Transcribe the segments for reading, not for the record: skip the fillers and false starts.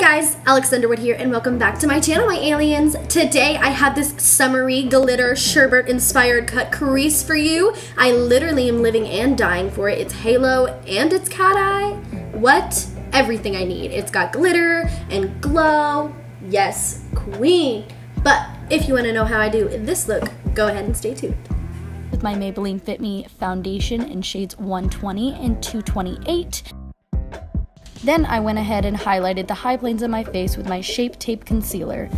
guys, Alex Underwood here, and welcome back to my channel, my aliens. Today I have this summery glitter sherbet inspired cut crease for you. I literally am living and dying for it. It's halo and it's cat eye. What? Everything I need. It's got glitter and glow. Yes, queen. But if you want to know how I do this look, go ahead and stay tuned. With my Maybelline Fit Me foundation in shades 120 and 228. Then I went ahead and highlighted the high planes of my face with my Shape Tape Concealer.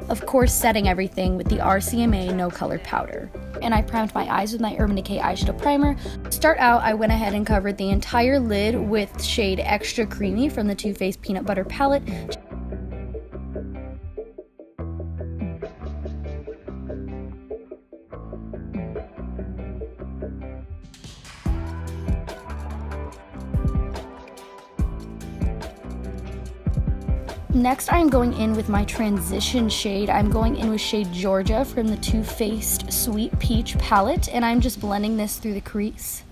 Of course, setting everything with the RCMA No Color Powder. And I primed my eyes with my Urban Decay eyeshadow primer. To start out, I went ahead and covered the entire lid with shade Extra Creamy from the Too Faced Peanut Butter Palette. Next, I'm going in with my transition shade. I'm going in with shade Georgia from the Too Faced Sweet Peach palette, and I'm just blending this through the crease.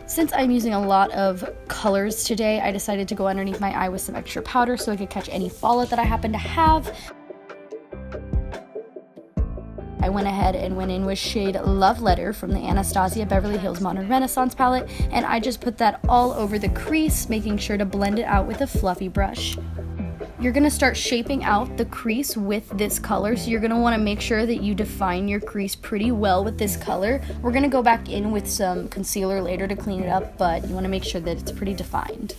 Since I'm using a lot of colors today, I decided to go underneath my eye with some extra powder so I could catch any fallout that I happen to have. I went ahead and went in with shade Love Letter from the Anastasia Beverly Hills Modern Renaissance palette, and I just put that all over the crease, making sure to blend it out with a fluffy brush. You're going to start shaping out the crease with this color, so you're going to want to make sure that you define your crease pretty well with this color. We're going to go back in with some concealer later to clean it up, but you want to make sure that it's pretty defined.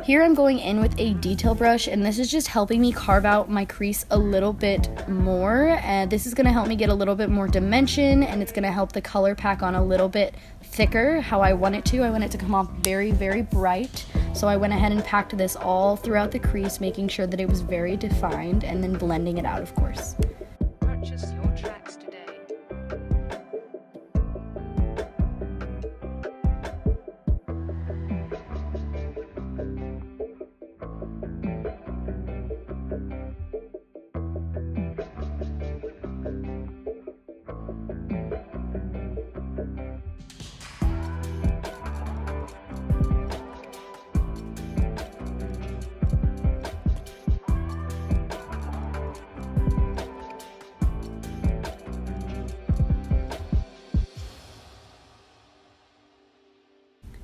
Here I'm going in with a detail brush, and this is just helping me carve out my crease a little bit more, and this is going to help me get a little bit more dimension, and it's going to help the color pack on a little bit thicker how I want it to. I want it to come off very, very bright, so I went ahead and packed this all throughout the crease, making sure that it was very defined, and then blending it out, of course. Purchase your tracks today.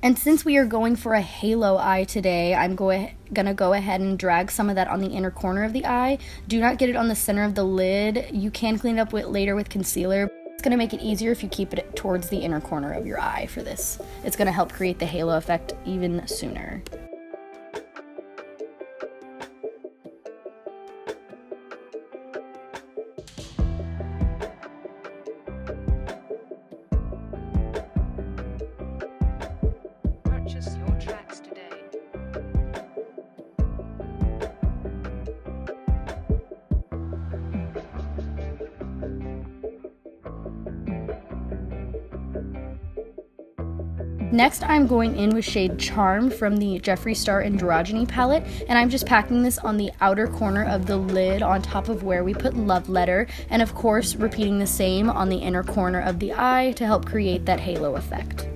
And since we are going for a halo eye today, I'm gonna go ahead and drag some of that on the inner corner of the eye. Do not get it on the center of the lid. You can clean it up later with concealer. It's gonna make it easier if you keep it towards the inner corner of your eye for this. It's gonna help create the halo effect even sooner. Purchase your tracks today. Next, I'm going in with shade Charm from the Jeffree Star Androgyny palette, and I'm just packing this on the outer corner of the lid on top of where we put Love Letter, and of course repeating the same on the inner corner of the eye to help create that halo effect.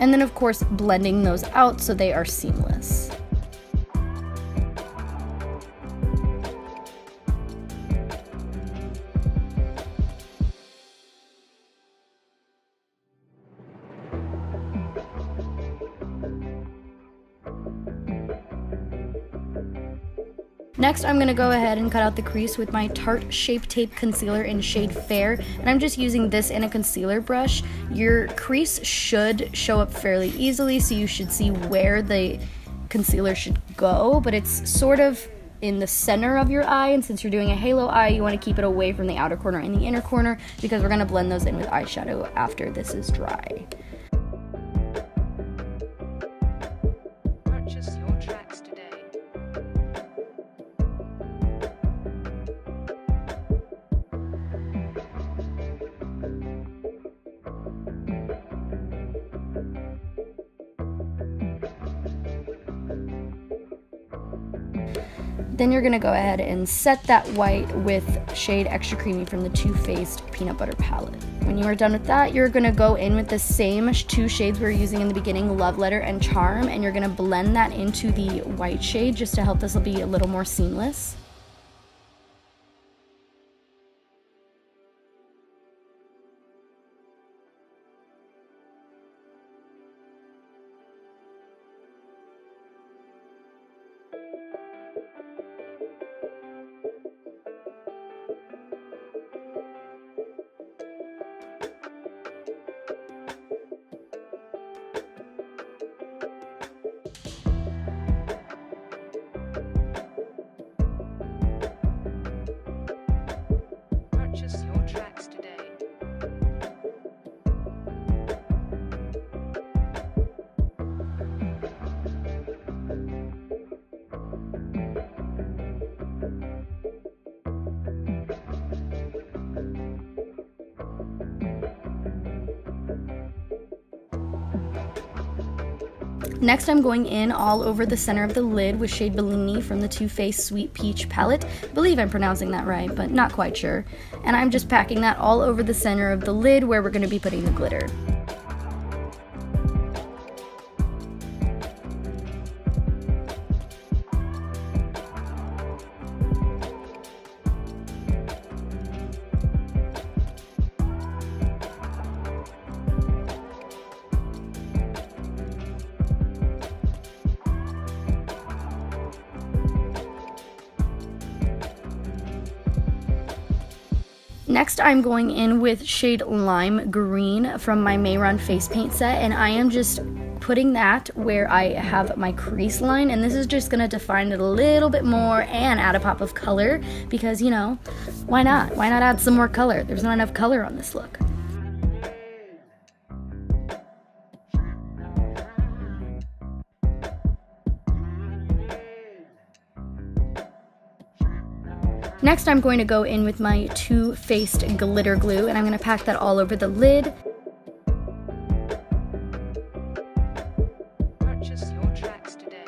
And then of course blending those out so they are seamless. Next, I'm going to go ahead and cut out the crease with my Tarte Shape Tape Concealer in shade Fair, and I'm just using this in a concealer brush. Your crease should show up fairly easily, so you should see where the concealer should go, but it's sort of in the center of your eye, and since you're doing a halo eye, you want to keep it away from the outer corner and the inner corner because we're going to blend those in with eyeshadow after this is dry. Purchase your tracks today. Then you're going to go ahead and set that white with shade Extra Creamy from the Too Faced Peanut Butter Palette. When you are done with that, you're going to go in with the same two shades we were using in the beginning, Love Letter and Charm, and you're going to blend that into the white shade just to help this be a little more seamless. Purchase your tracks today. Next, I'm going in all over the center of the lid with shade Belini from the Too Faced Sweet Peach palette. I believe I'm pronouncing that right, but not quite sure. And I'm just packing that all over the center of the lid where we're going to be putting the glitter. Next, I'm going in with shade Lime Green from my Mehron face paint set, and I am just putting that where I have my crease line, and this is just going to define it a little bit more and add a pop of color because, you know, why not? Why not add some more color? There's not enough color on this look. Next, I'm going to go in with my Too Faced glitter glue, and I'm going to pack that all over the lid. Purchase your tracks today.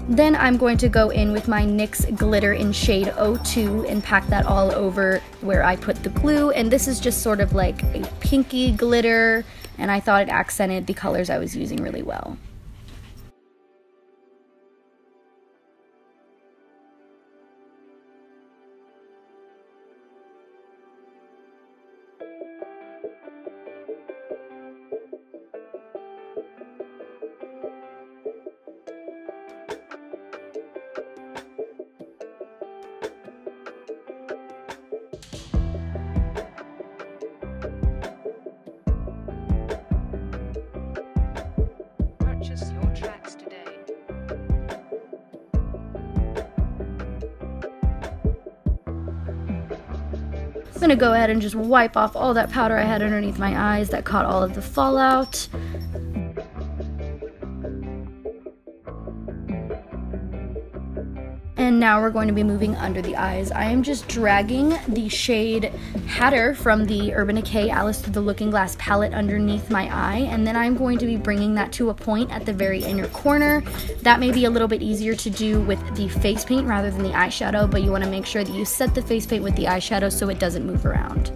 Then I'm going to go in with my NYX glitter in shade 02 and pack that all over where I put the glue, and this is just sort of like a pinky glitter, and I thought it accented the colors I was using really well. Purchase your tracks today. I'm going to go ahead and just wipe off all that powder I had underneath my eyes that caught all of the fallout. And now we're going to be moving under the eyes. I am just dragging the shade Hatter from the Urban Decay Alice Through the Looking Glass palette underneath my eye, and then I'm going to be bringing that to a point at the very inner corner. That may be a little bit easier to do with the face paint rather than the eyeshadow, but you want to make sure that you set the face paint with the eyeshadow so it doesn't move around.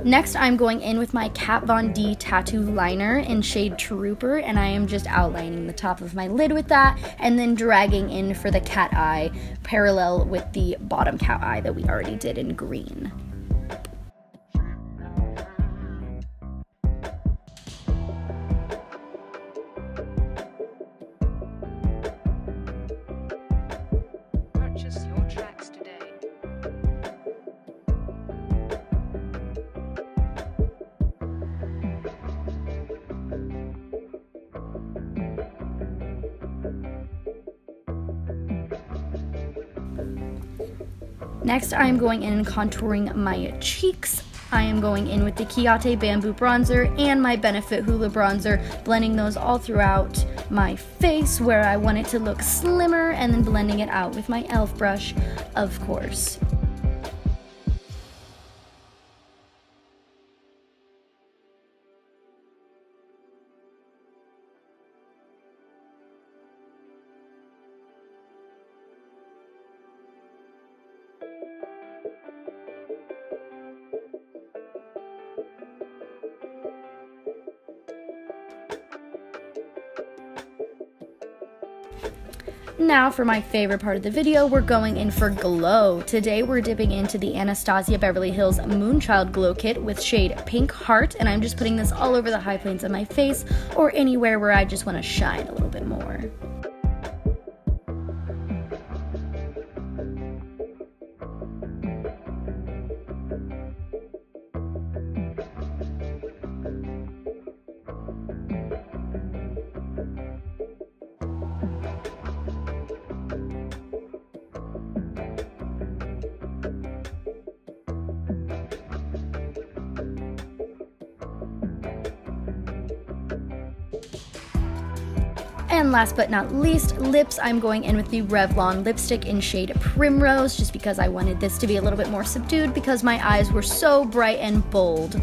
Next, I'm going in with my Kat Von D tattoo liner in shade Trooper, and I am just outlining the top of my lid with that, and then dragging in for the cat eye, parallel with the bottom cat eye that we already did in green. Purchase your tracks today. Next, I am going in and contouring my cheeks. I am going in with the Ciate Bamboo Bronzer and my Benefit Hoola Bronzer, blending those all throughout my face where I want it to look slimmer, and then blending it out with my e.l.f. brush, of course. Now for my favorite part of the video, we're going in for glow. Today we're dipping into the Anastasia Beverly Hills Moonchild Glow Kit with shade Pink Heart, and I'm just putting this all over the high planes of my face or anywhere where I just want to shine a little bit more. And last but not least, lips. I'm going in with the Revlon lipstick in shade Primrose, just because I wanted this to be a little bit more subdued because my eyes were so bright and bold.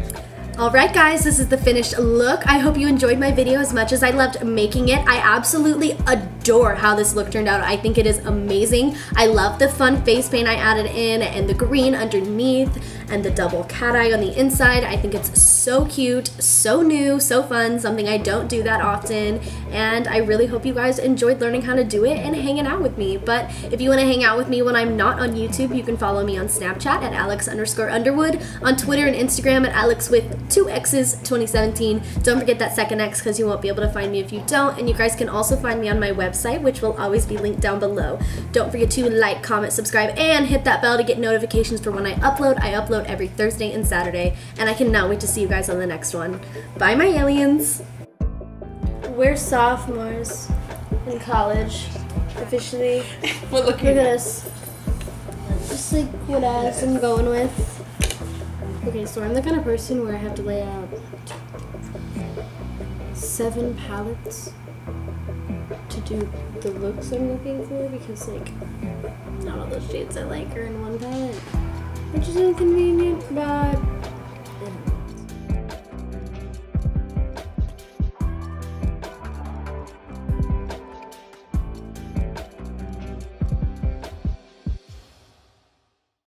Alright guys, this is the finished look. I hope you enjoyed my video as much as I loved making it. I absolutely adore how this look turned out. I think it is amazing. I love the fun face paint I added in and the green underneath and the double cat eye on the inside. I think it's so cute, so new, so fun, something I don't do that often, and I really hope you guys enjoyed learning how to do it and hanging out with me. But if you want to hang out with me when I'm not on YouTube, you can follow me on Snapchat at Alex_Underwood, on Twitter and Instagram at Alex with 2 X's 2017. Don't forget that second X because you won't be able to find me if you don't, and you guys can also find me on my website, which will always be linked down below. Don't forget to like, comment, subscribe, and hit that bell to get notifications for when I upload. I upload every Thursday and Saturday, and I cannot wait to see you guys on the next one. Bye, my aliens. We're sophomores in college, officially. Well, look at us. Just like what ass I'm going with. Okay, so I'm the kind of person where I have to lay out 7 palettes to do the looks I'm looking for, because like not all the shades I like are in one palette, which is inconvenient, but